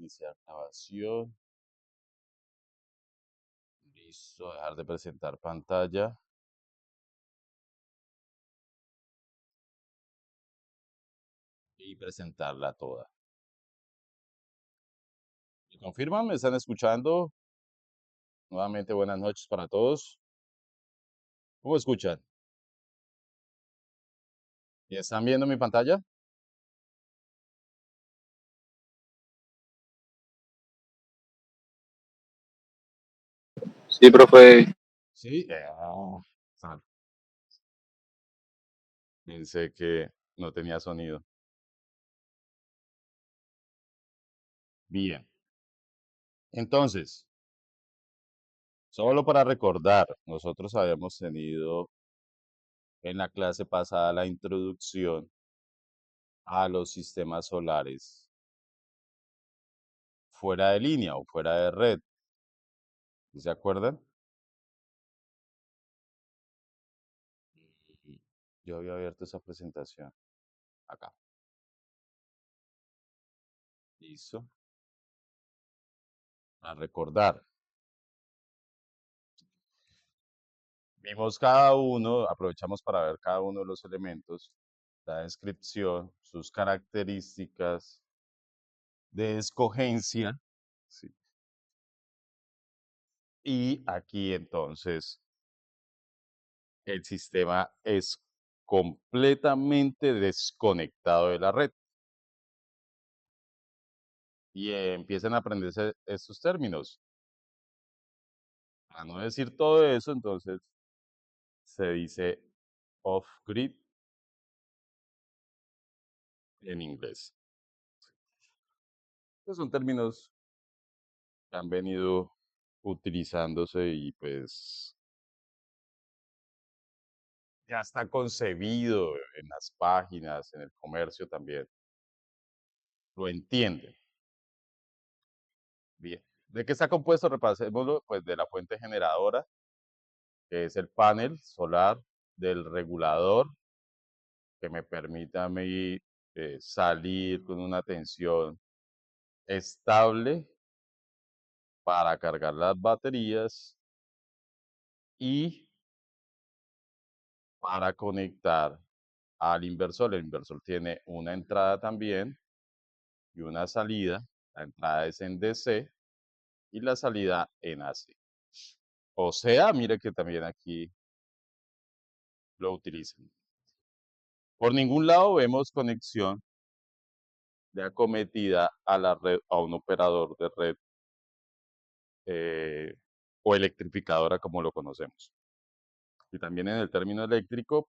iniciar grabación. Listo, dejar de presentar pantalla y presentarla toda. ¿Me confirman? ¿Me están escuchando? Nuevamente, buenas noches para todos. ¿Cómo escuchan? ¿Y están viendo mi pantalla? Sí, profe. Sí. Pensé que no tenía sonido. Bien. Entonces, solo para recordar, nosotros habíamos tenido en la clase pasada la introducción a los sistemas solares fuera de línea o fuera de red. ¿Sí se acuerdan? Yo había abierto esa presentación acá. Listo. A recordar. Vimos cada uno, aprovechamos para ver cada uno de los elementos, la descripción, sus características de escogencia. Sí. Y aquí entonces el sistema es completamente desconectado de la red. Y empiezan a aprenderse estos términos. A no decir todo eso, entonces se dice off-grid en inglés. Estos son términos que han venido utilizándose y pues ya está concebido en las páginas, en el comercio también. Lo entienden. Bien. ¿De qué está compuesto? Repasémoslo, pues de la fuente generadora, que es el panel solar, del regulador, que me permita a mí salir con una tensión estable para cargar las baterías y para conectar al inversor. El inversor tiene una entrada también y una salida. La entrada es en DC y la salida en AC. O sea, mire que también aquí lo utilizan. Por ningún lado vemos conexión de acometida a la red, a un operador de red o electrificadora como lo conocemos. Y también en el término eléctrico,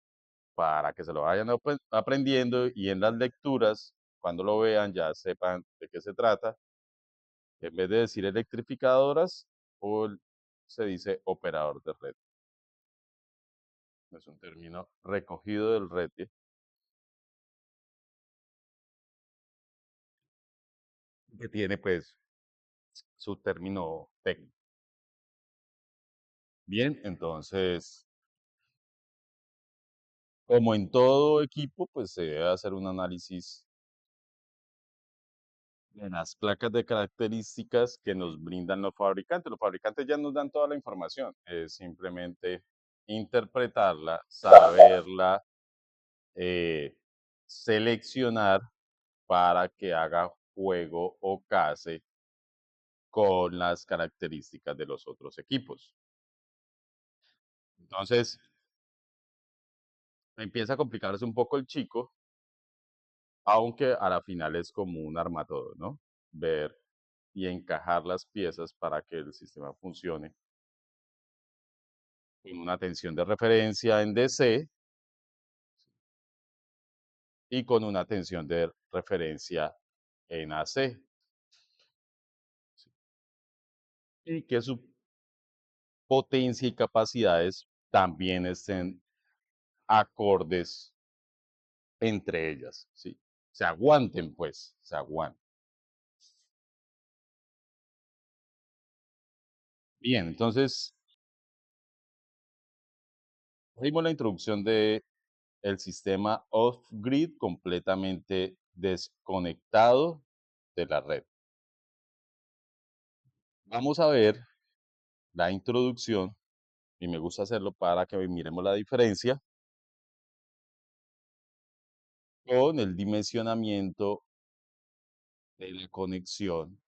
para que se lo vayan aprendiendo y en las lecturas, cuando lo vean, ya sepan de qué se trata. En vez de decir electrificadoras, se dice operador de red. Es un término recogido del RETIE que tiene pues su término técnico. Bien, entonces, como en todo equipo, pues se debe hacer un análisis de las placas de características que nos brindan los fabricantes. Los fabricantes ya nos dan toda la información, es simplemente interpretarla, saberla, eh, seleccionar para que haga juego o case con las características de los otros equipos. Entonces, empieza a complicarse un poco el chico, aunque a la final es como un armatodo, ¿no? Ver y encajar las piezas para que el sistema funcione con una tensión de referencia en DC y con una tensión de referencia en AC. Y que su potencia y capacidades también estén acordes entre ellas, ¿sí? Se aguanten, pues, se aguanten. Bien, entonces, vimos la introducción de el sistema off-grid completamente desconectado de la red. Vamos a ver la introducción, y me gusta hacerlo para que miremos la diferencia con el dimensionamiento de la conexión.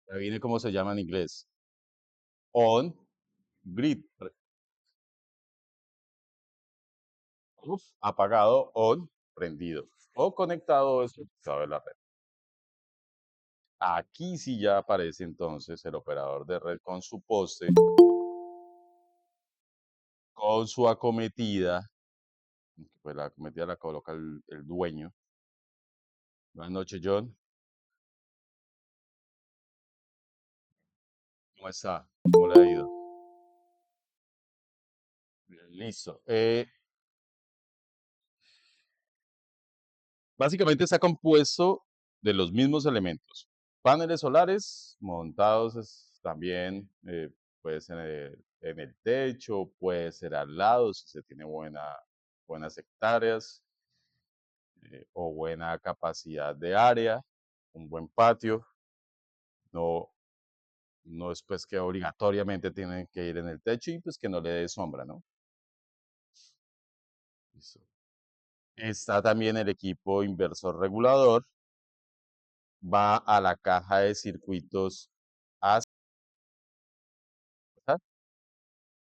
Adivine cómo se llama en inglés. On grid. Apagado, on, prendido. O conectado o desconectado de la red. Aquí sí ya aparece entonces el operador de red con su poste, con su acometida. Pues la acometida la coloca el dueño. Buenas noches, John. ¿Cómo está? ¿Cómo le ha ido? Bien, listo. Básicamente está compuesto de los mismos elementos. Paneles solares montados también, puede ser en el techo, puede ser al lado si se tiene buenas hectáreas o buena capacidad de área, un buen patio. No, no es pues que obligatoriamente tienen que ir en el techo y pues que no le dé sombra, ¿no? Listo. Está también el equipo inversor regulador, va a la caja de circuitos A,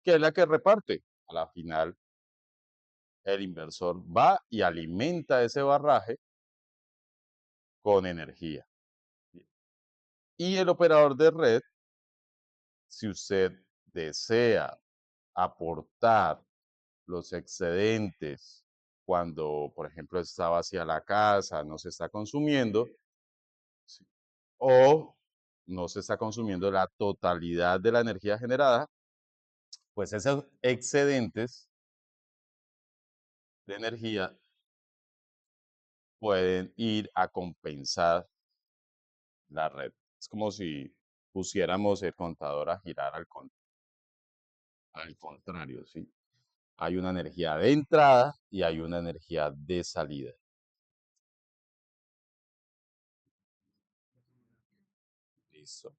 que es la que reparte. A la final, el inversor va y alimenta ese barraje con energía. Y el operador de red, si usted desea aportar los excedentes cuando, por ejemplo, está vacía la casa, no se está consumiendo, ¿sí? O no se está consumiendo la totalidad de la energía generada, pues esos excedentes de energía pueden ir a compensar la red. Es como si pusiéramos el contador a girar al contrario, ¿sí? Hay una energía de entrada y hay una energía de salida. Listo.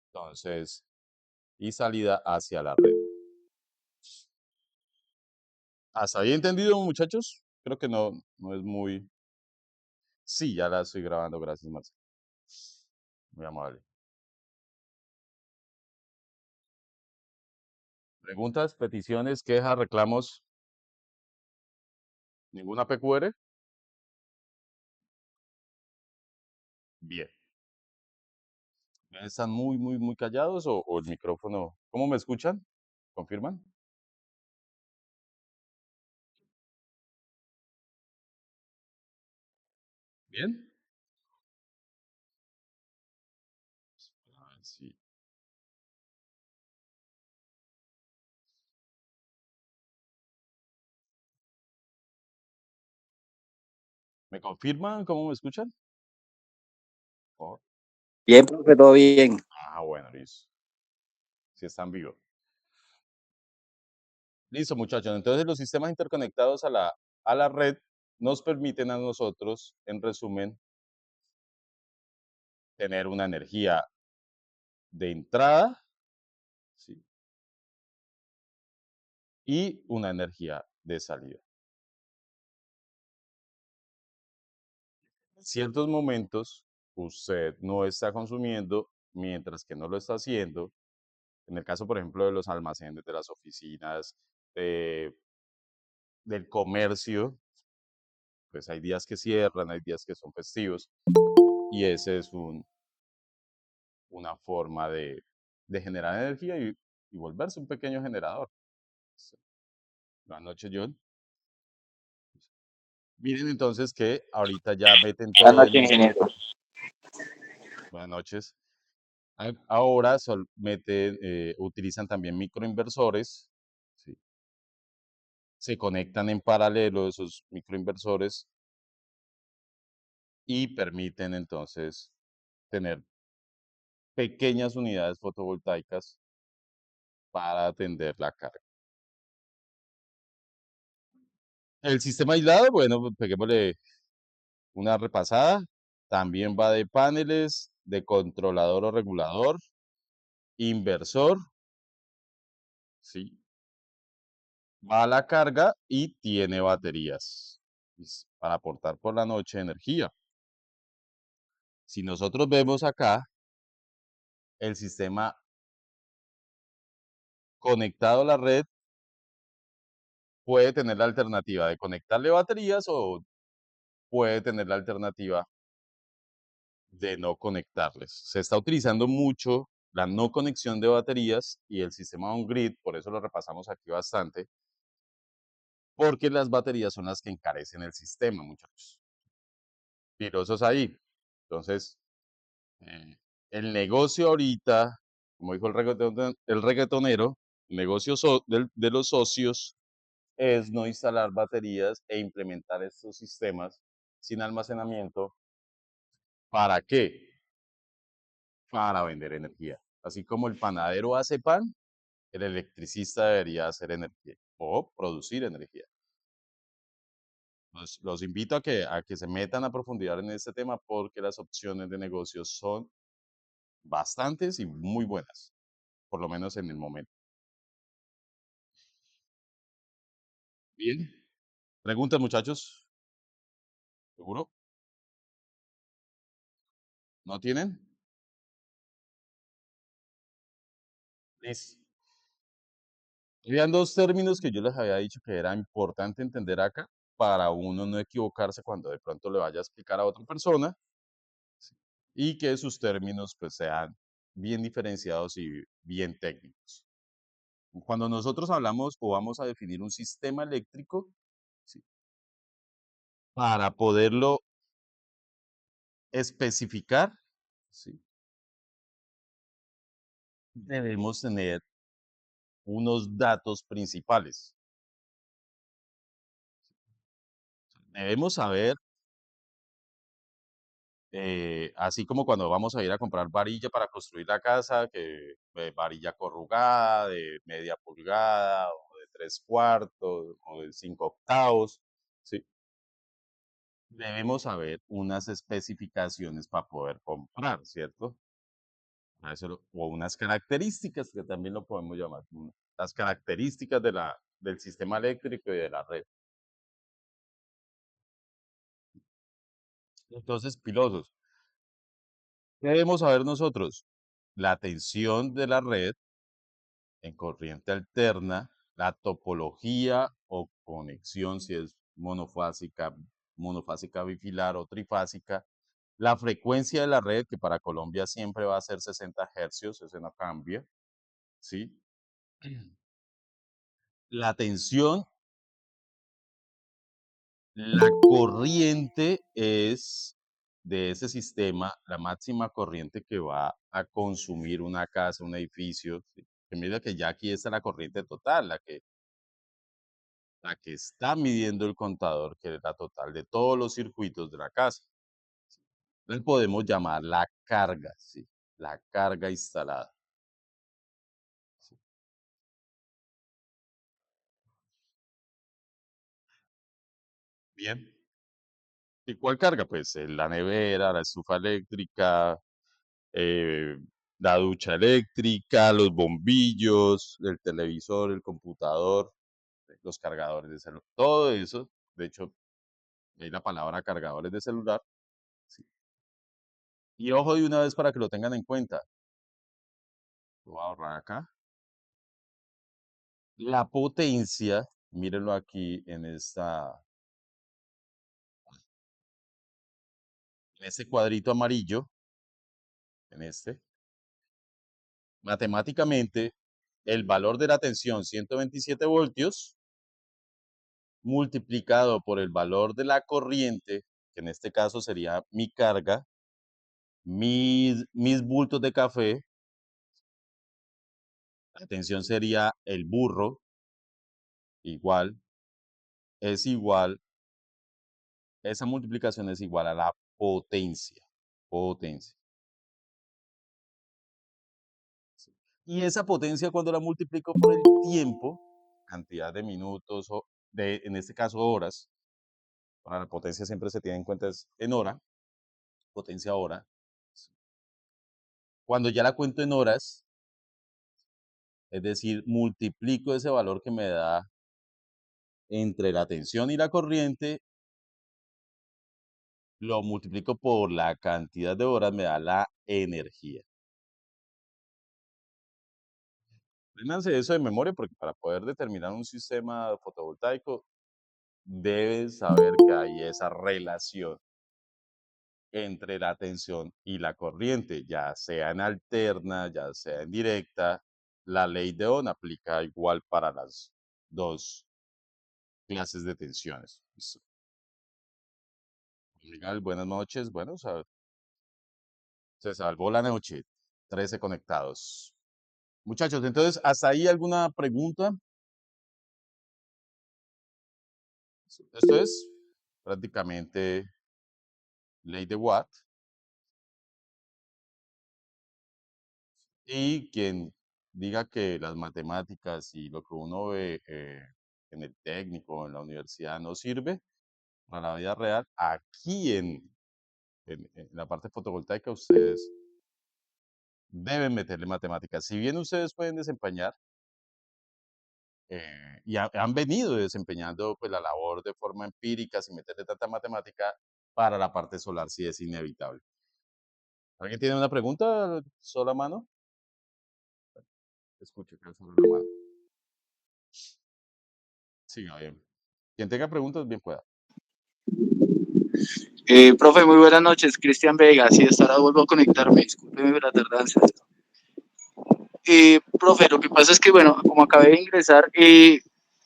Entonces, y salida hacia la red. ¿Hasta ahí entendido, muchachos? Creo que no es muy... Sí, ya la estoy grabando, gracias, Marcelo. Muy amable. Preguntas, peticiones, quejas, reclamos. ¿Ninguna PQR? Bien. ¿Están muy callados o el micrófono? ¿Cómo me escuchan? ¿Confirman? Bien. Ah, sí. ¿Me confirman cómo me escuchan? Por Bien, profe, todo bien. Bueno, listo. Si están vivos. Listo, muchachos. Entonces, los sistemas interconectados a la red nos permiten a nosotros, en resumen, tener una energía de entrada, ¿sí? Y una energía de salida. En ciertos momentos, usted no está consumiendo, mientras que no lo está haciendo. En el caso, por ejemplo, de los almacenes, de las oficinas, de- del comercio, pues hay días que cierran, hay días que son festivos, y ese es una forma de generar energía y volverse un pequeño generador. Sí. Buenas noches, John. Miren entonces que ahorita ya meten Buenas todo el noches, micro. ingeniero. Buenas noches. Ahora utilizan también microinversores, ¿sí? Se conectan en paralelo esos microinversores y permiten entonces tener pequeñas unidades fotovoltaicas para atender la carga. El sistema aislado, bueno, pues peguémosle una repasada. también va de paneles, de controlador o regulador, inversor, ¿sí? Va a la carga y tiene baterías para aportar por la noche energía. Si nosotros vemos acá el sistema conectado a la red, puede tener la alternativa de conectarle baterías o puede tener la alternativa de no conectarles. Se está utilizando mucho la no conexión de baterías y el sistema on-grid, por eso lo repasamos aquí bastante, porque las baterías son las que encarecen el sistema, muchachos. Pirosos ahí. Entonces, eh, el negocio ahorita, como dijo el reggaetonero, el negocio de los socios es no instalar baterías e implementar estos sistemas sin almacenamiento. ¿Para qué? Para vender energía. Así como el panadero hace pan, el electricista debería hacer energía o producir energía. Los invito a que se metan a profundidad en este tema porque las opciones de negocio son bastantes y muy buenas, por lo menos en el momento. Bien. ¿Preguntas, muchachos? ¿Seguro? ¿No tienen? Listo. Habían dos términos que yo les había dicho que era importante entender acá para uno no equivocarse cuando de pronto le vaya a explicar a otra persona, ¿sí? Y que sus términos pues sean bien diferenciados y bien técnicos. Cuando nosotros hablamos o vamos a definir un sistema eléctrico, ¿sí? Para poderlo especificar, ¿sí? Debemos tener unos datos principales. Debemos saber, así como cuando vamos a ir a comprar varilla para construir la casa, que varilla corrugada de media pulgada o de 3/4 o de 5/8, ¿sí? Debemos saber unas especificaciones para poder comprar, ¿cierto? O unas características que también lo podemos llamar, las características del sistema eléctrico y de la red. Entonces, pilotos, ¿qué debemos saber nosotros? La tensión de la red en corriente alterna, la topología o conexión, si es monofásica bifilar o trifásica, la frecuencia de la red, que para Colombia siempre va a ser 60 hercios, ese no cambia, ¿sí? La tensión, la corriente es de ese sistema, la máxima corriente que va a consumir una casa, un edificio, ¿sí? Que mira que ya aquí está la corriente total, la que está midiendo el contador, que es la total de todos los circuitos de la casa. Entonces podemos llamar la carga, ¿sí? La carga instalada. ¿Sí? Bien. ¿Y cuál carga? Pues la nevera, la estufa eléctrica, eh, la ducha eléctrica, los bombillos, el televisor, el computador, los cargadores de celular, todo eso. De hecho, hay la palabra cargadores de celular. ¿Sí? Y ojo de una vez para que lo tengan en cuenta. Lo voy a ahorrar acá. La potencia, mírenlo aquí en este cuadrito amarillo, en este, matemáticamente, el valor de la tensión 127 voltios multiplicado por el valor de la corriente, que en este caso sería mi carga, mis bultos de café, la tensión sería el burro, igual, es igual, esa multiplicación es igual a la potencia, potencia. Y esa potencia cuando la multiplico por el tiempo, cantidad de minutos o en este caso horas, para la potencia siempre se tiene en cuenta en hora, potencia hora. Cuando ya la cuento en horas, es decir, multiplico ese valor que me da entre la tensión y la corriente, lo multiplico por la cantidad de horas, me da la energía. Apréndanse eso de memoria porque para poder determinar un sistema fotovoltaico debes saber que hay esa relación entre la tensión y la corriente, ya sea en alterna, ya sea en directa. La ley de Ohm aplica igual para las dos clases de tensiones. Listo. Miguel, buenas noches. Bueno, se salvó la noche. 13 conectados. Muchachos, entonces, ¿hasta ahí alguna pregunta? Esto es prácticamente ley de Watt. Y quien diga que las matemáticas y lo que uno ve en el técnico, en la universidad, no sirve para la vida real, aquí en la parte fotovoltaica ustedes deben meterle matemáticas. Si bien ustedes pueden desempeñar y han venido desempeñando pues, la labor de forma empírica sin meterle tanta matemática, para la parte solar sí es inevitable. ¿Alguien tiene una pregunta? ¿Sola mano? Escucho que alza la mano. Siga bien. Quien tenga preguntas, bien pueda. Profe, muy buenas noches, Cristian Vega. Sí, hasta ahora vuelvo a conectarme, discúlpeme la tardanza. Profe, lo que pasa es que, bueno, como acabé de ingresar,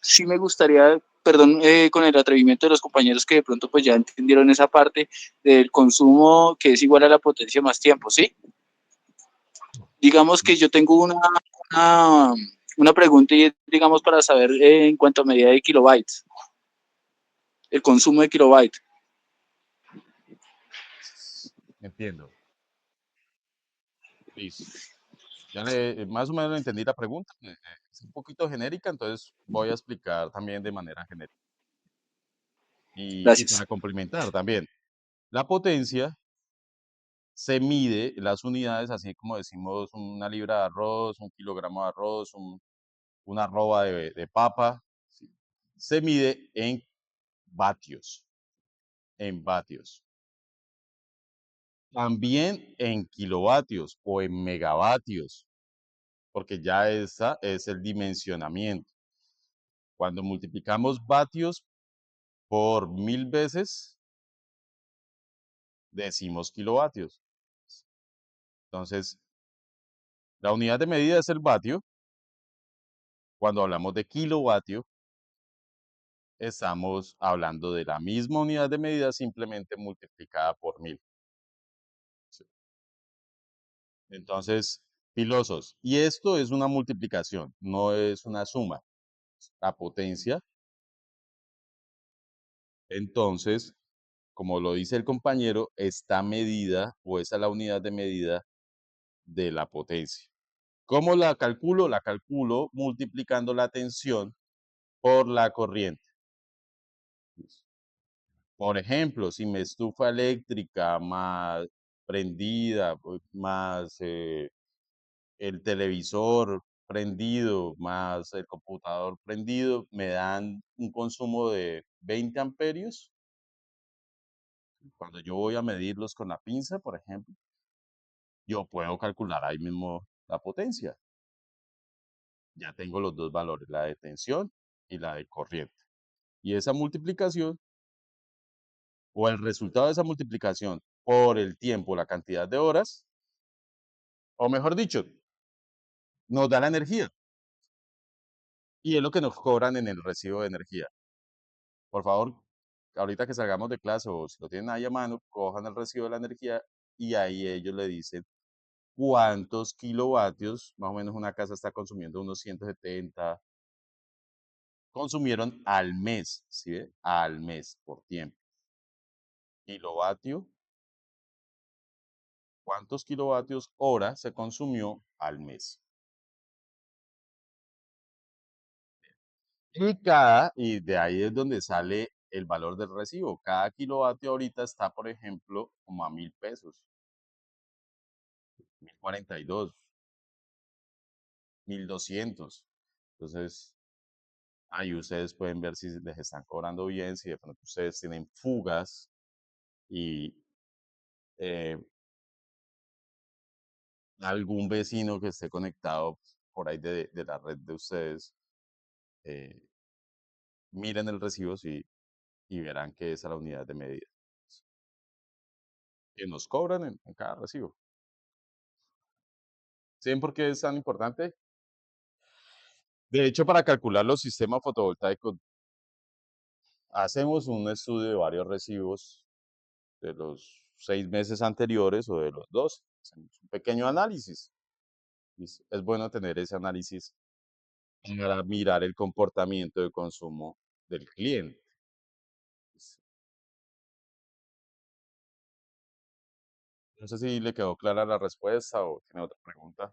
sí me gustaría, perdón, con el atrevimiento de los compañeros que de pronto pues ya entendieron esa parte del consumo que es igual a la potencia más tiempo, ¿sí? Digamos que yo tengo una, una pregunta y es, digamos, para saber en cuanto a medida de kilobytes, el consumo de kilobytes. Entiendo. Listo. Más o menos entendí la pregunta. Es un poquito genérica, entonces voy a explicar también de manera genérica. Y Gracias. para complementar también, la potencia se mide las unidades, así como decimos una libra de arroz, un kilogramo de arroz, una arroba de papa, ¿sí? Se mide en vatios, en vatios. También en kilovatios o en megavatios, porque ya esa es el dimensionamiento. Cuando multiplicamos vatios por 1000 veces, decimos kilovatios. Entonces, la unidad de medida es el vatio. Cuando hablamos de kilovatio, estamos hablando de la misma unidad de medida simplemente multiplicada por 1000. ¿Sí? Entonces, pilosos, y esto es una multiplicación, no es una suma. La potencia, entonces, como lo dice el compañero, está medida o esa es la unidad de medida de la potencia. ¿Cómo la calculo? La calculo multiplicando la tensión por la corriente. Por ejemplo, si mi estufa eléctrica más prendida, más el televisor prendido, más el computador prendido, me dan un consumo de 20 amperios. Cuando yo voy a medirlos con la pinza, por ejemplo, yo puedo calcular ahí mismo la potencia. Ya tengo los dos valores, la de tensión y la de corriente. Y esa multiplicación, o el resultado de esa multiplicación por el tiempo, la cantidad de horas, o mejor dicho, nos da la energía. Y es lo que nos cobran en el recibo de energía. Por favor, ahorita que salgamos de clase o si lo tienen ahí a mano, cojan el recibo de la energía y ahí ellos le dicen cuántos kilovatios, más o menos una casa está consumiendo unos 170, consumieron al mes, ¿sí ve? Al mes, por tiempo. Kilovatio, ¿cuántos kilovatios hora se consumió al mes? Y de ahí es donde sale el valor del recibo. Cada kilovatio ahorita está, por ejemplo, como a 1.000 pesos, 1.042, 1.200. Entonces, ahí ustedes pueden ver si les están cobrando bien, si de pronto ustedes tienen fugas y eh, algún vecino que esté conectado por ahí de la red de ustedes, eh, miren el recibo y verán que es a la unidad de medida que nos cobran en cada recibo. ¿Saben por qué es tan importante? De hecho, para calcular los sistemas fotovoltaicos, hacemos un estudio de varios recibos de los 6 meses anteriores o de los 2. Hacemos un pequeño análisis. Es bueno tener ese análisis para mirar el comportamiento de consumo del cliente. No sé si le quedó clara la respuesta o tiene otra pregunta.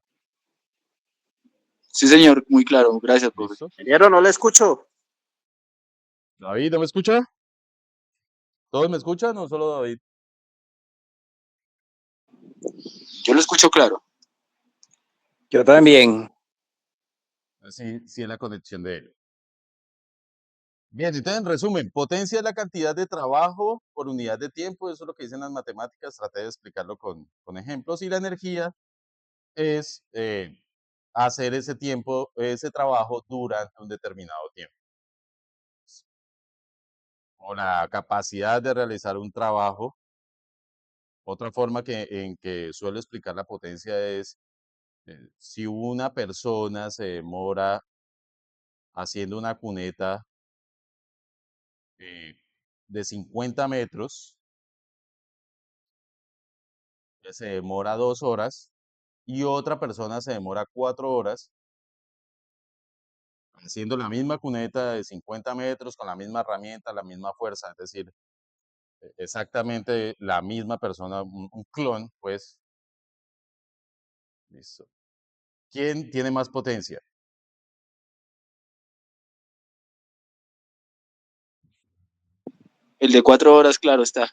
Sí, señor, muy claro. Gracias, profe. ¿Listo? Ingeniero, no le escucho. David, ¿no me escucha? ¿Todos me escuchan o solo David? Yo lo escucho claro. Yo también. Sí, sí es la conexión de él. Bien, entonces en resumen, potencia es la cantidad de trabajo por unidad de tiempo, eso es lo que dicen las matemáticas, traté de explicarlo con ejemplos, y la energía es hacer ese tiempo, ese trabajo durante un determinado tiempo. O la capacidad de realizar un trabajo. Otra forma en que suelo explicar la potencia es si una persona se demora haciendo una cuneta eh, de 50 metros, se demora 2 horas, y otra persona se demora 4 horas haciendo la misma cuneta de 50 metros con la misma herramienta, la misma fuerza, es decir, exactamente la misma persona, un clon, pues, listo. ¿Quién tiene más potencia? El de 4 horas, claro está.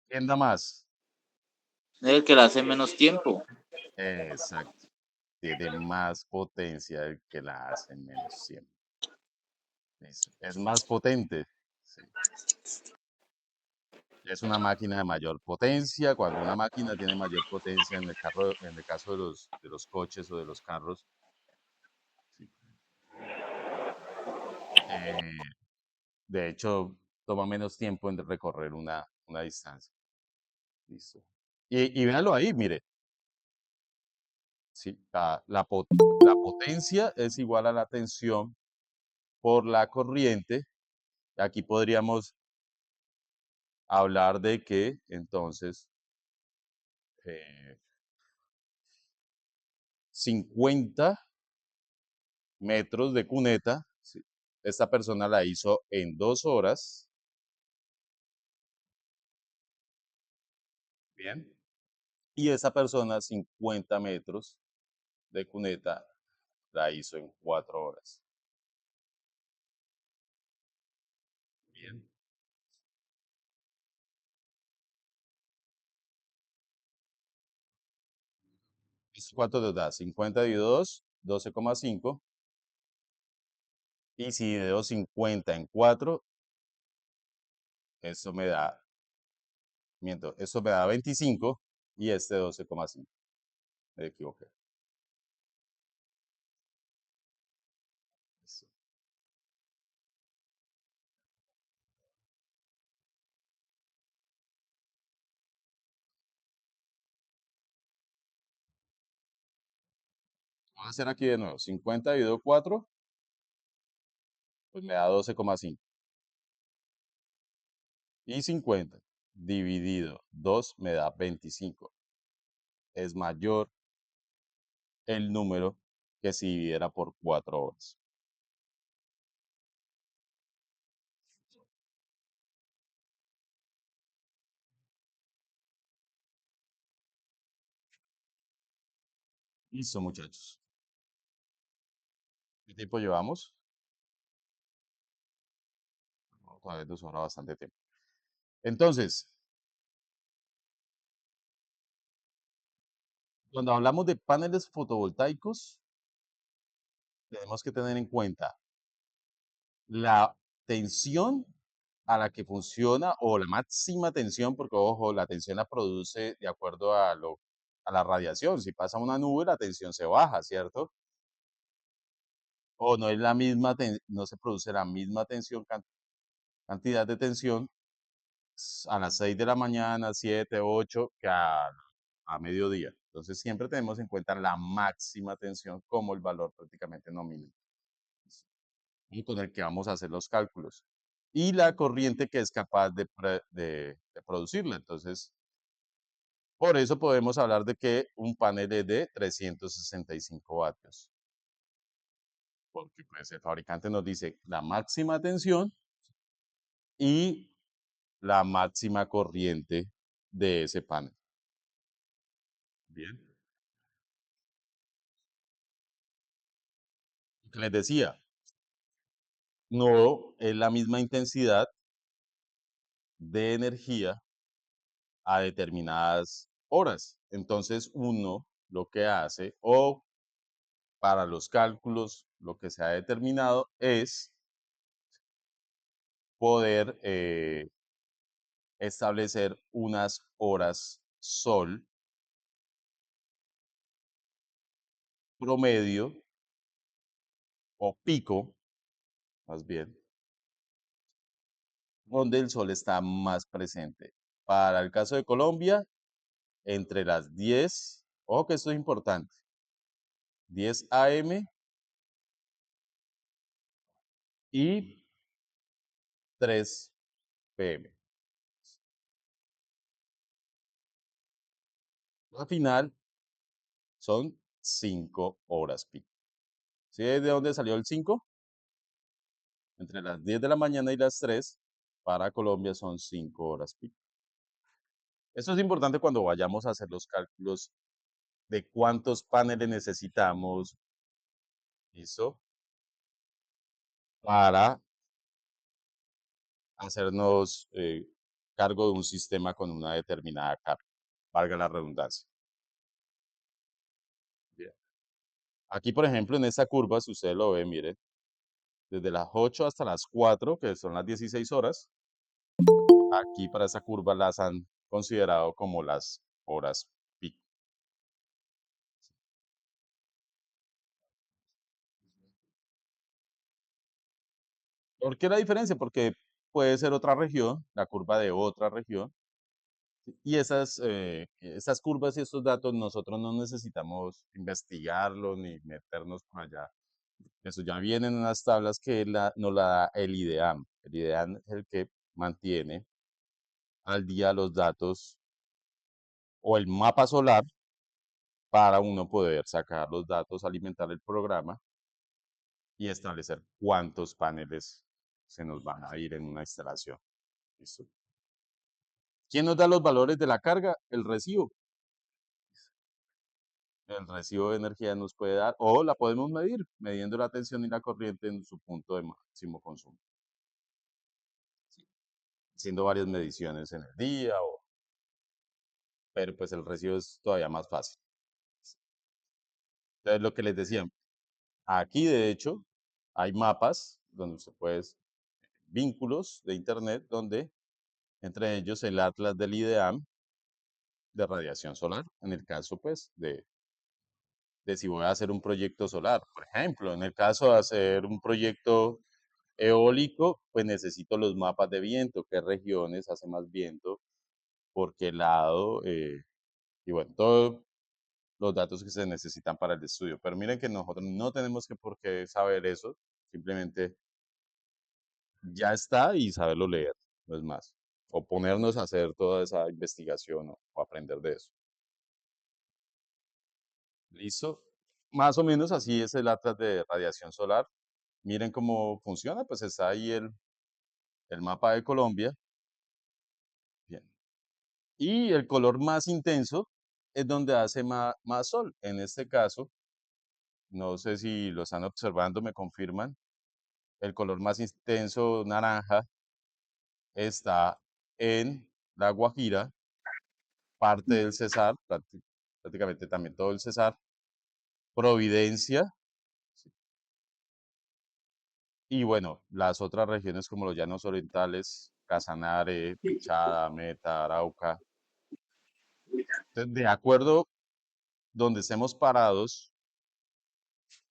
¿Quién da más? El que la hace menos tiempo. Exacto. Tiene más potencia el que la hace en menos tiempo. Es más potente. Sí. Es una máquina de mayor potencia. Cuando una máquina tiene mayor potencia en el carro, en el caso de los coches o de los carros, sí, eh, de hecho, toma menos tiempo en recorrer una distancia. Listo. Y véanlo ahí, mire. Sí, la potencia es igual a la tensión por la corriente. Aquí podríamos hablar de que entonces 50 metros de cuneta, sí, esta persona la hizo en 2 horas. Bien. Y esa persona 50 metros de cuneta la hizo en 4 horas. Bien. ¿Esto cuánto nos da? 50 dividido 2, 12,5. Y si divido 50 en 4, eso me da, miento, eso me da 25 y este 12,5. Me equivoqué. Eso. Voy a hacer aquí de nuevo. 50 dividido 4, pues me da 12,5. Y 50 dividido 2 me da 25. Es mayor el número que si dividiera por 4 horas. Listo, muchachos. ¿Qué tiempo llevamos? todavía nos sobra bastante tiempo. Entonces, cuando hablamos de paneles fotovoltaicos, tenemos que tener en cuenta la tensión a la que funciona o la máxima tensión, porque ojo, la tensión la produce de acuerdo a la radiación. Si pasa una nube, la tensión se baja, ¿cierto? O no es la misma, no se produce la misma tensión, cantidad de tensión a las 6 de la mañana, 7, 8, que a mediodía. Entonces siempre tenemos en cuenta la máxima tensión como el valor prácticamente nominal y con el que vamos a hacer los cálculos. Y la corriente que es capaz de producirla. Entonces, por eso podemos hablar de que un panel es de 365 vatios. Porque pues, el fabricante nos dice la máxima tensión y la máxima corriente de ese panel. Bien. Les decía, no es la misma intensidad de energía a determinadas horas. Entonces uno lo que hace, o para los cálculos, lo que se ha determinado es poder establecer unas horas sol promedio o pico, más bien, donde el sol está más presente. Para el caso de Colombia, entre las 10, ojo que esto es importante, 10 AM y 3 PM. Al final son 5 horas pico. ¿Sí? ¿De dónde salió el 5? Entre las 10 de la mañana y las 3, para Colombia son 5 horas pico. Esto es importante cuando vayamos a hacer los cálculos de cuántos paneles necesitamos, ¿listo? Para hacernos cargo de un sistema con una determinada carga, valga la redundancia. Bien. Aquí, por ejemplo, en esta curva, si ustedes lo ven, miren, desde las 8 hasta las 4, que son las 16 horas, aquí para esa curva las han considerado como las horas pico. ¿Por qué la diferencia? Porque puede ser otra región, la curva de otra región, y esas curvas y estos datos nosotros no necesitamos investigarlos ni meternos por allá. Eso ya viene en unas tablas que nos la da el IDEAM. El IDEAM es el que mantiene al día los datos o el mapa solar para uno poder sacar los datos, alimentar el programa y establecer cuántos paneles se nos van a ir en una instalación. ¿Listo? ¿Quién nos da los valores de la carga? El recibo. El recibo de energía nos puede dar, o la podemos medir, midiendo la tensión y la corriente en su punto de máximo consumo. Haciendo varias mediciones en el día, pero pues el recibo es todavía más fácil. Entonces, lo que les decía, aquí de hecho hay mapas donde se puede, vínculos de internet, donde entre ellos el atlas del IDEAM de radiación solar, en el caso pues de si voy a hacer un proyecto solar. Por ejemplo, en el caso de hacer un proyecto eólico, pues necesito los mapas de viento, qué regiones hace más viento, por qué lado, y bueno, todos los datos que se necesitan para el estudio. Pero miren que nosotros no tenemos que por qué saber eso, simplemente ya está y saberlo leer, no es más. O ponernos a hacer toda esa investigación o aprender de eso. ¿Listo? Más o menos así es el atlas de radiación solar. Miren cómo funciona, pues está ahí el mapa de Colombia. Bien. Y el color más intenso es donde hace más sol. En este caso, no sé si lo están observando, me confirman. El color más intenso naranja está en La Guajira, parte del Cesar, prácticamente también todo el Cesar, Providencia, y bueno, las otras regiones como los llanos orientales, Casanare, Pichada, Meta, Arauca. Entonces, de acuerdo donde estemos parados,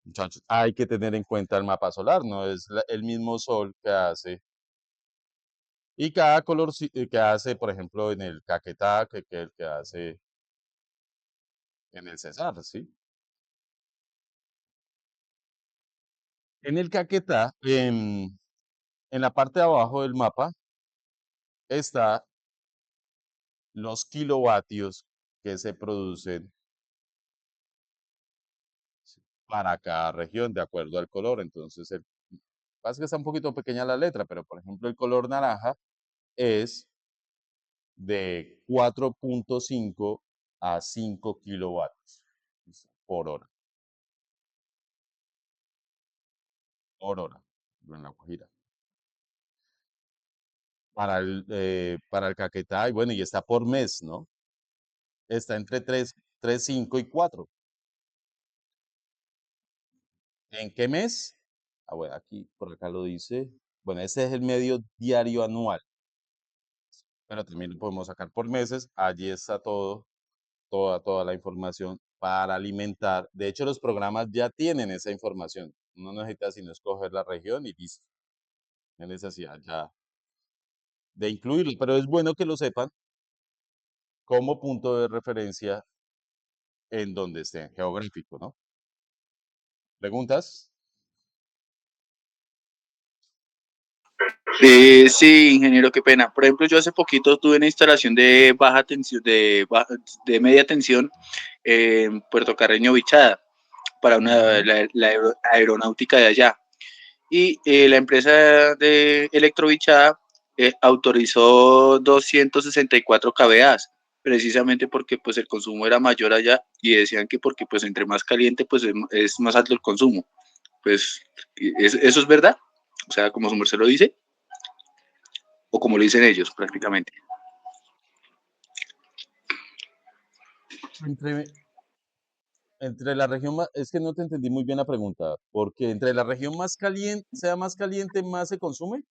muchachos, hay que tener en cuenta el mapa solar, no es el mismo sol que hace. Y cada color que hace, por ejemplo, en el Caquetá, que el que hace en el Cesar, ¿sí? En el Caquetá, en la parte de abajo del mapa, está los kilovatios que se producen para cada región de acuerdo al color. Entonces, pasa que está un poquito pequeña la letra, pero por ejemplo, el color naranja es de 4.5 a 5 kilovatios por hora. Por hora, en La Guajira. Para el Caquetá, y bueno, y está por mes, ¿no? Está entre 3, 5 y 4. ¿En qué mes? Ah, bueno, aquí, por acá lo dice. Bueno, ese es el medio diario anual, pero también lo podemos sacar por meses. Allí está toda la información para alimentar. De hecho, los programas ya tienen esa información. Uno no necesita sino escoger la región y listo. No hay necesidad ya de incluirlo, pero es bueno que lo sepan como punto de referencia en donde estén, geográfico, ¿no? ¿Preguntas? Sí, ingeniero, qué pena. Por ejemplo, yo hace poquito tuve una instalación de baja tensión, de media tensión en Puerto Carreño, Bichada, para Ujú. la aeronáutica de allá. Y la empresa de Electrobichada autorizó 264 kVA, precisamente porque pues el consumo era mayor allá y decían que porque pues entre más caliente pues es más alto el consumo. Pues eso es verdad, o sea, como su merced lo dice, o como lo dicen ellos prácticamente. Entre, entre la región más, es que no te entendí muy bien la pregunta, porque entre la región más caliente, sea más caliente, más se consume.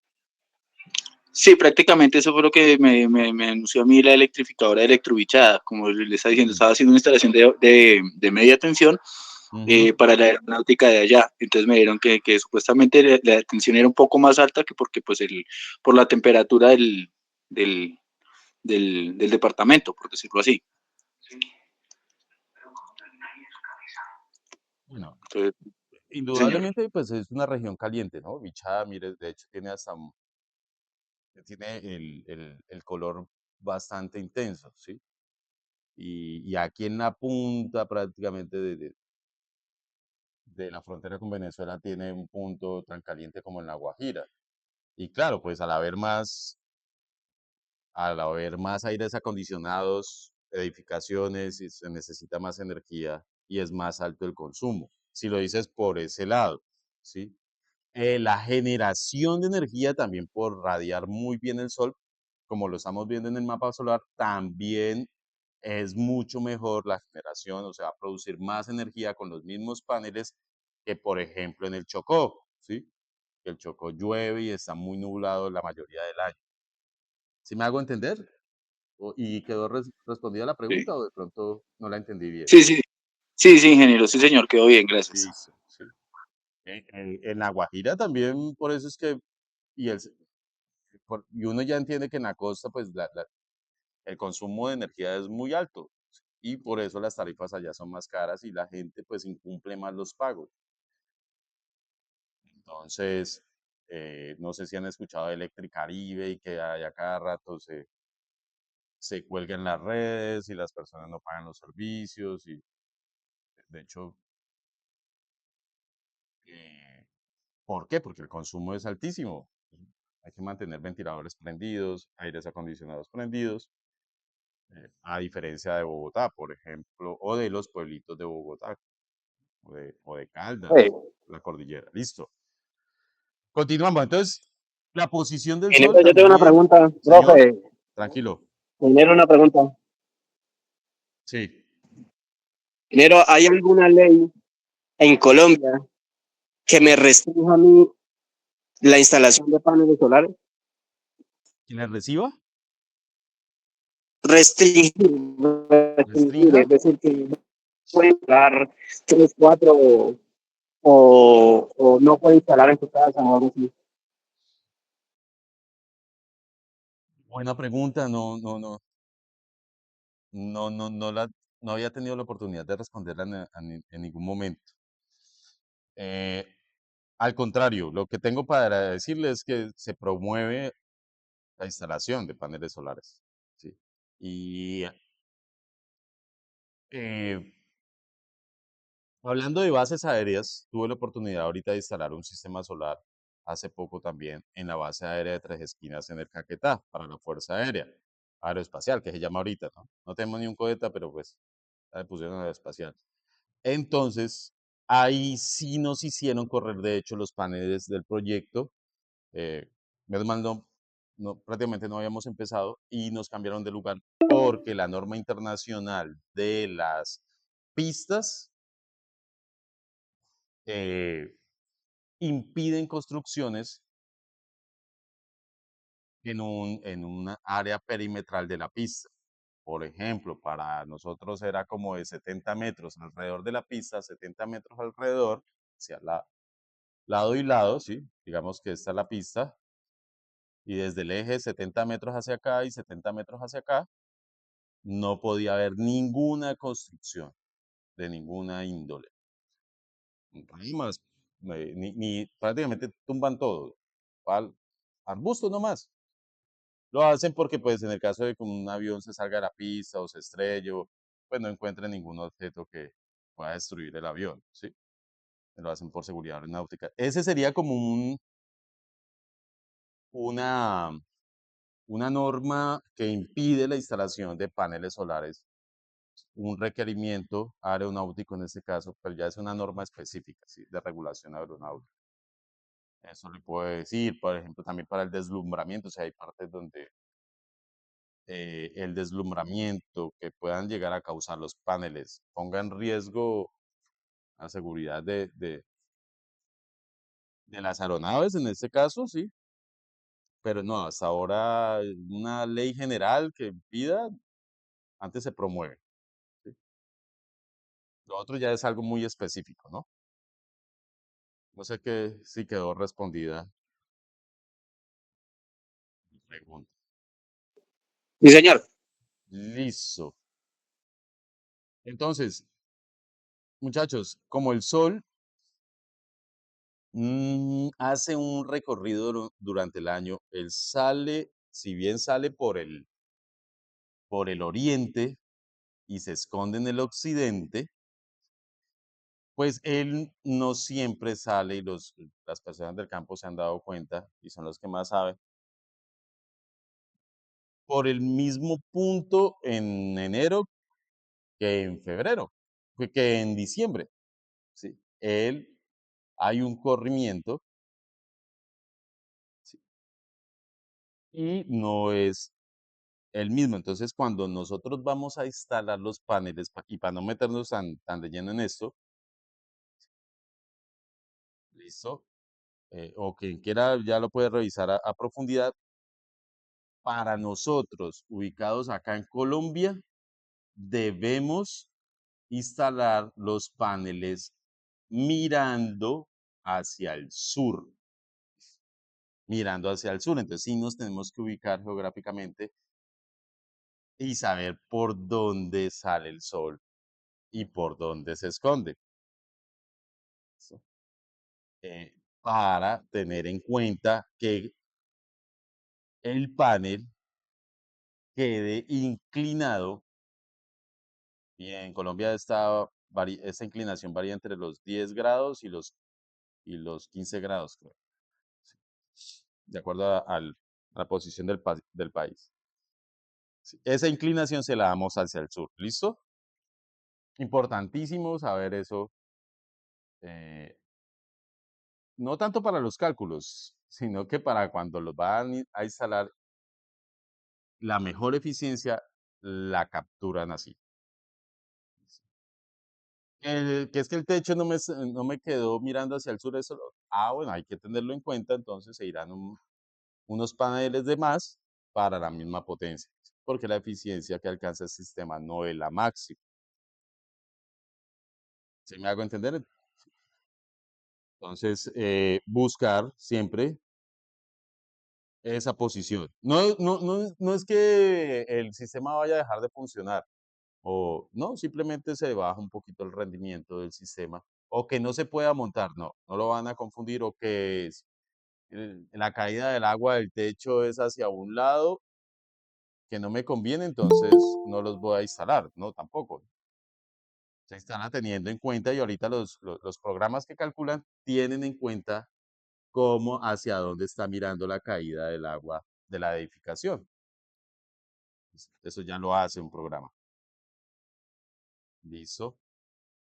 Sí, prácticamente eso fue lo que me anunció a mí la electrificadora de Electrobichada. Como le estaba diciendo, Mm, estaba haciendo una instalación de media tensión ujú. para la aeronáutica de allá. Entonces me dijeron que supuestamente la tensión era un poco más alta que porque pues por la temperatura del, del departamento, por decirlo así. Bueno, Entonces, señor. indudablemente, pues es una región caliente, ¿no? Bichada, mire, de hecho tiene hasta, tiene el color bastante intenso, ¿sí? Y aquí en la punta prácticamente de la frontera con Venezuela tiene un punto tan caliente como en La Guajira. Y claro, pues al haber más aires acondicionados, edificaciones, y se necesita más energía y es más alto el consumo. Si lo dices por ese lado, ¿sí? La generación de energía también por radiar muy bien el sol, como lo estamos viendo en el mapa solar, también es mucho mejor la generación, o sea, va a producir más energía con los mismos paneles que, por ejemplo, en el Chocó, ¿sí? El Chocó llueve y está muy nublado la mayoría del año. ¿Sí me hago entender? ¿Y quedó respondida la Sí. pregunta o de pronto no la entendí bien? Sí, sí, sí, sí, ingeniero, sí, señor, quedó bien, gracias. Listo, sí. En La Guajira también, por eso es que, y, y uno ya entiende que en la costa, pues el consumo de energía es muy alto y por eso las tarifas allá son más caras y la gente pues incumple más los pagos. Entonces, no sé si han escuchado de Electricaribe y que allá cada rato se cuelgan las redes y las personas no pagan los servicios y de hecho, eh, ¿por qué? Porque el consumo es altísimo. Hay que mantener ventiladores prendidos, aires acondicionados prendidos, a diferencia de Bogotá, por ejemplo, o de los pueblitos de Bogotá, o de Eh, Caldas, la cordillera. Listo. Continuamos. Entonces, La posición del sol Ingeniero, yo tengo una también, pregunta, señor, profe. tranquilo. Ingeniero, una pregunta. Sí. Ingeniero, ¿hay alguna ley en Colombia que me restrinja a mí la instalación de paneles solares? ¿Quién le reciba? Restringir, restringir, ¿Restrinja? es decir, que no puede instalar 3, 4 o no puede instalar en su casa o algo así. Buena pregunta, no había tenido la oportunidad de responderla en ningún momento. Eh, Al contrario, lo que tengo para decirles es que se promueve la instalación de paneles solares, ¿sí? Y eh, hablando de bases aéreas, tuve la oportunidad ahorita de instalar un sistema solar hace poco también en la base aérea de Tres Esquinas en el Caquetá para la Fuerza Aérea Aeroespacial, que se llama ahorita, ¿no? No tenemos ni un coheta, pero pues le pusieron aeroespacial. Entonces, ahí sí nos hicieron correr, de hecho, los paneles del proyecto. Eh, Menos mal prácticamente no habíamos empezado y nos cambiaron de lugar porque la norma internacional de las pistas eh, impiden construcciones en una área perimetral de la pista. Por ejemplo, para nosotros era como de 70 metros alrededor de la pista, 70 metros alrededor, hacia lado y lado, ¿sí? Digamos que esta es la pista, y desde el eje 70 metros hacia acá y 70 metros hacia acá, no podía haber ninguna construcción de ninguna índole. Rimas, prácticamente tumban todo. Arbustos nomás. Lo hacen porque, pues, en el caso de que un avión se salga de la pista o se estrelle, pues no encuentren ningún objeto que pueda destruir el avión, ¿sí? Lo hacen por seguridad aeronáutica. Ese sería como una, una norma que impide la instalación de paneles solares, un requerimiento aeronáutico en este caso, pero ya es una norma específica, ¿sí? De regulación aeronáutica. Eso le puedo decir, por ejemplo, también para el deslumbramiento, o sea, hay partes donde el deslumbramiento que puedan llegar a causar los paneles ponga en riesgo la seguridad de las aeronaves en este caso, sí, pero no, hasta ahora una ley general que impida, antes se promueve, ¿sí? Lo otro ya es algo muy específico, ¿no? No sé que si quedó respondida mi pregunta. Sí, señor. Listo. Entonces, muchachos, como el sol hace un recorrido durante el año. Él sale, si bien sale por el oriente y se esconde en el occidente, pues él no siempre sale y las personas del campo se han dado cuenta y son los que más saben, por el mismo punto en enero que en febrero, que en diciembre, ¿sí? Hay un corrimiento, ¿sí? Y no es el mismo. Entonces, cuando nosotros vamos a instalar los paneles, y para no meternos tan de lleno en esto, listo, o quien quiera ya lo puede revisar a profundidad. Para nosotros, ubicados acá en Colombia, debemos instalar los paneles mirando hacia el sur, mirando hacia el sur. Entonces, sí nos tenemos que ubicar geográficamente y saber por dónde sale el sol y por dónde se esconde. ¿Listo? Para tener en cuenta que el panel quede inclinado, y en Colombia esta inclinación varía entre los 10 grados y los 15 grados, creo, sí, de acuerdo a la posición del país. Sí, esa inclinación se la damos hacia el sur, ¿listo? Importantísimo saber eso, no tanto para los cálculos, sino que para cuando los van a instalar, la mejor eficiencia la capturan así. Que es que el techo no me quedó mirando hacia el sur, eso, bueno, hay que tenerlo en cuenta, entonces se irán unos paneles de más para la misma potencia, porque la eficiencia que alcanza el sistema no es la máxima. ¿Sí me hago entender? Entonces, buscar siempre esa posición. No es que el sistema vaya a dejar de funcionar, o no, simplemente se baja un poquito el rendimiento del sistema, o que no se pueda montar, no lo van a confundir, o que la caída del agua del techo es hacia un lado que no me conviene, entonces no los voy a instalar, no, tampoco. Se instala teniendo en cuenta y ahorita los programas que calculan tienen en cuenta cómo hacia dónde está mirando la caída del agua de la edificación. Eso ya lo hace un programa. Listo.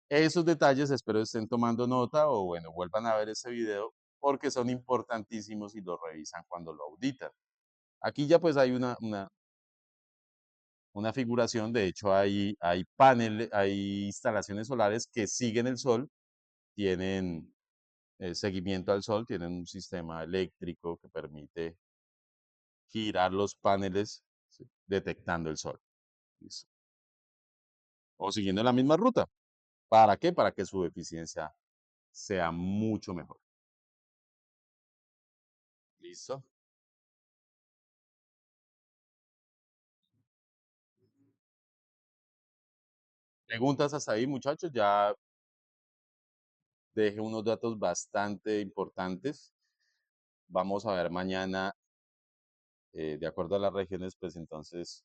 Esos detalles espero estén tomando nota o bueno, vuelvan a ver ese video porque son importantísimos y lo revisan cuando lo auditan. Aquí ya pues hay una figuración, de hecho hay paneles, hay instalaciones solares que siguen el sol, tienen seguimiento al sol, tienen un sistema eléctrico que permite girar los paneles, ¿sí?, detectando el sol. ¿Listo? O siguiendo la misma ruta. ¿Para qué? Para que su eficiencia sea mucho mejor. ¿Listo? Preguntas hasta ahí, muchachos. Ya dejé unos datos bastante importantes. Vamos a ver mañana, de acuerdo a las regiones, pues entonces,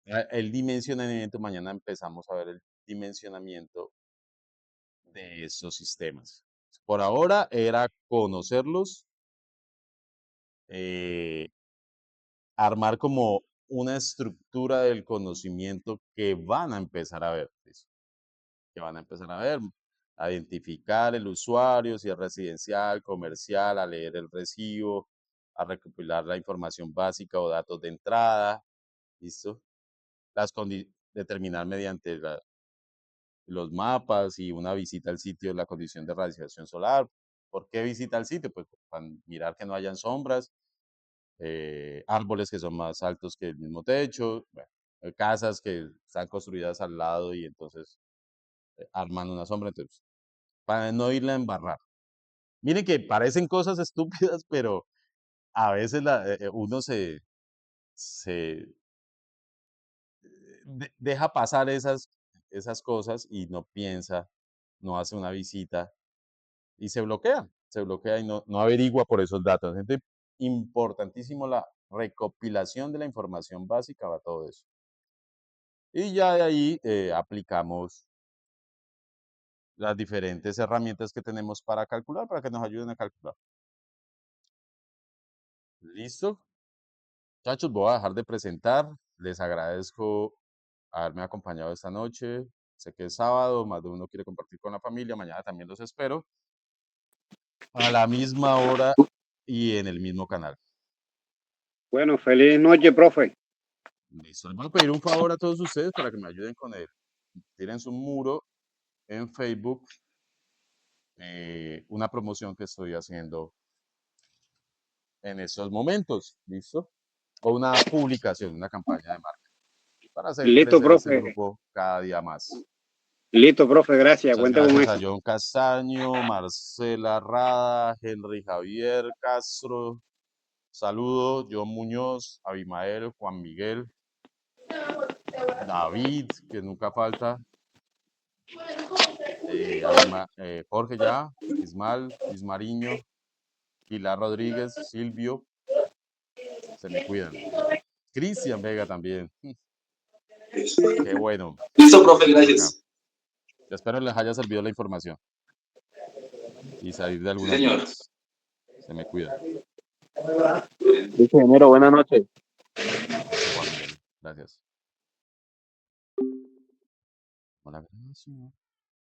el dimensionamiento, mañana empezamos a ver el dimensionamiento de esos sistemas. Por ahora era conocerlos, eh, armar como una estructura del conocimiento que van a empezar a ver, ¿listo?, que van a empezar a ver, a identificar el usuario, si es residencial, comercial, a leer el recibo, a recopilar la información básica o datos de entrada, ¿listo? Determinar mediante los mapas y una visita al sitio la condición de radiación solar. ¿Por qué visita al sitio? Pues para mirar que no hayan sombras, árboles que son más altos que el mismo techo, bueno, casas que están construidas al lado y entonces arman una sombra, entonces, para no irla a embarrar. Miren que parecen cosas estúpidas, pero a veces uno se deja pasar esas cosas y no piensa, no hace una visita y se bloquea y no averigua por esos datos. Gente, importantísimo la recopilación de la información básica para todo eso. Y ya de ahí aplicamos las diferentes herramientas que tenemos para calcular, para que nos ayuden a calcular. ¿Listo? Muchachos, voy a dejar de presentar. Les agradezco haberme acompañado esta noche. Sé que es sábado, más de uno quiere compartir con la familia. Mañana también los espero a la misma hora y en el mismo canal. Bueno, feliz noche, profe. Listo. Les voy a pedir un favor a todos ustedes para que me ayuden con él. Tienen su muro en Facebook, una promoción que estoy haciendo en estos momentos. ¿Listo? O una publicación, una campaña de marca para hacer Listo, crecer este profe. grupo cada día más. Listo, profe, gracias. Muchas Cuenta con gracias a eso. John Castaño, Marcela Rada, Henry Javier Castro. Saludos, John Muñoz, Abimael, Juan Miguel, David, que nunca falta, Jorge ya, Ismael, Ismariño, Pilar Rodríguez, Silvio, se me cuidan. Cristian Vega también. Qué bueno. Listo, profe, Por acá. gracias. Yo espero les haya servido la información y salir de Sí, algunas señor. dudas. Se me cuidan. Dice Enero, buenas noches. Gracias, Juan Miguel. Gracias. Hola, gracias.